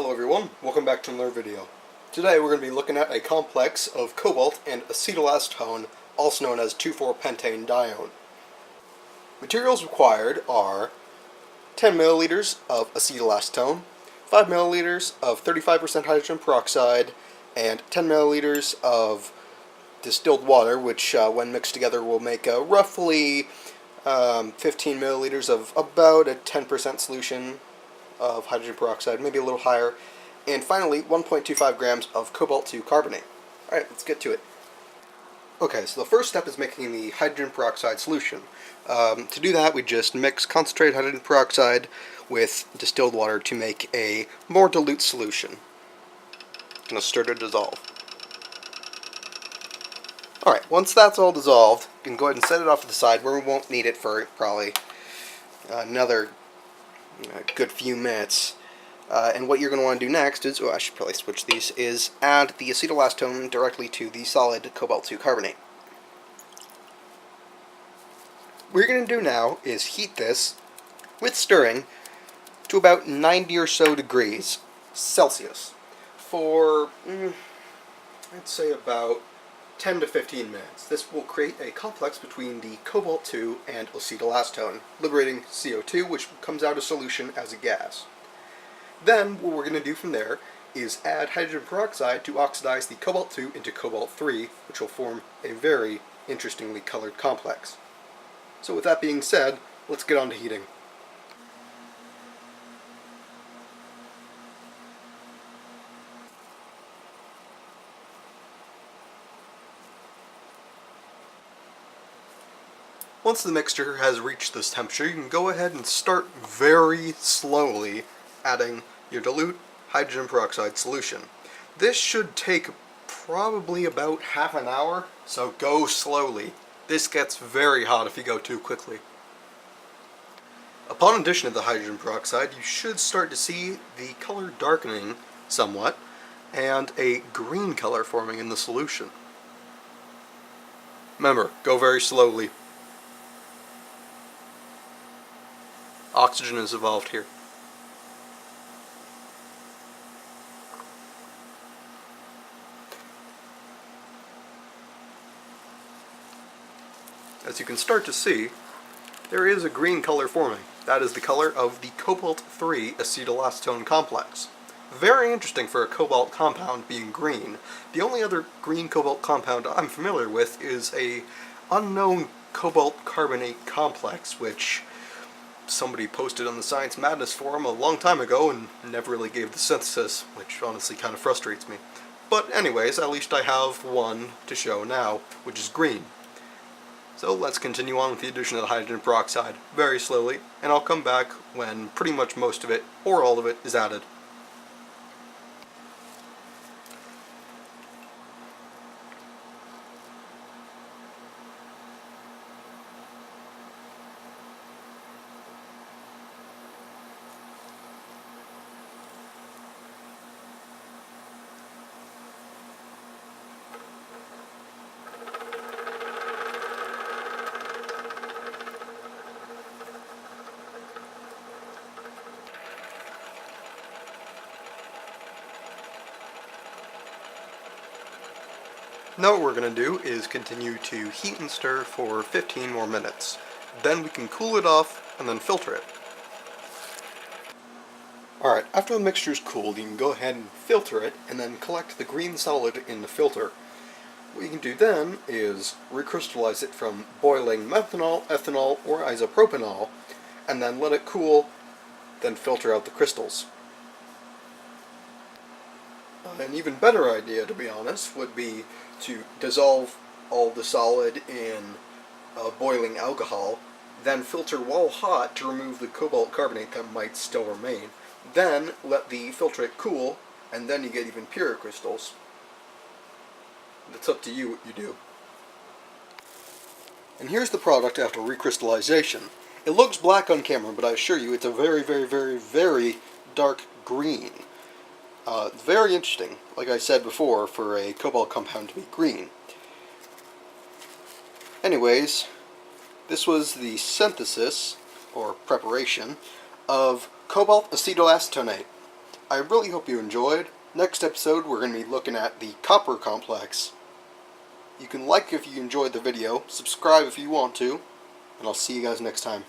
Hello everyone, welcome back to another video. Today we're going to be looking at a complex of cobalt and acetylacetone, also known as 2,4-pentane dione. Materials required are 10 milliliters of acetylacetone, 5 milliliters of 35% hydrogen peroxide, and 10 milliliters of distilled water, which when mixed together will make roughly 15 milliliters of about a 10% solution of hydrogen peroxide, maybe a little higher, and finally 1.25 grams of cobalt-2 carbonate. Alright, let's get to it. Okay, so the first step is making the hydrogen peroxide solution. To do that, we just mix concentrated hydrogen peroxide with distilled water to make a more dilute solution. I'm going to stir to dissolve. Alright, once that's all dissolved, you can go ahead and set it off to the side where we won't need it for probably another good few minutes. And what you're going to want to do next is, I should probably switch these, is add the acetylacetone directly to the solid cobalt-2 carbonate. What you're going to do now is heat this, with stirring, to about 90 or so degrees Celsius for, I'd say about 10 to 15 minutes. This will create a complex between the cobalt-2 and acetylacetone, liberating CO2, which comes out of solution as a gas. Then, what we're going to do from there is add hydrogen peroxide to oxidize the cobalt-2 into cobalt-3, which will form a very interestingly colored complex. So with that being said, let's get on to heating. Once the mixture has reached this temperature, you can go ahead and start very slowly adding your dilute hydrogen peroxide solution. This should take probably about half an hour, so go slowly. This gets very hot if you go too quickly. Upon addition of the hydrogen peroxide, you should start to see the color darkening somewhat, and a green color forming in the solution. Remember, go very slowly. Oxygen is involved here. As you can start to see, there is a green color forming. That is the color of the cobalt-3 acetylacetone complex. Very interesting for a cobalt compound being green. The only other green cobalt compound I'm familiar with is a unknown cobalt carbonate complex, which somebody posted on the Science Madness forum a long time ago and never really gave the synthesis, which honestly kind of frustrates me. But anyways, at least I have one to show now, which is green. So let's continue on with the addition of the hydrogen peroxide very slowly, and I'll come back when pretty much most of it, or all of it, is added. Now what we're going to do is continue to heat and stir for 15 more minutes. Then we can cool it off and then filter it. Alright, after the mixture is cooled, you can go ahead and filter it and then collect the green solid in the filter. What you can do then is recrystallize it from boiling methanol, ethanol, or isopropanol, and then let it cool, then filter out the crystals. An even better idea, to be honest, would be to dissolve all the solid in boiling alcohol, then filter while hot to remove the cobalt carbonate that might still remain. Then let the filtrate cool, and then you get even purer crystals. It's up to you what you do. And here's the product after recrystallization. It looks black on camera, but I assure you it's a very, very, very, very dark green. Very interesting, like I said before, for a cobalt compound to be green. Anyways, this was the synthesis, or preparation, of cobalt acetylacetonate. I really hope you enjoyed. Next episode we're going to be looking at the copper complex. You can like if you enjoyed the video, subscribe if you want to, and I'll see you guys next time.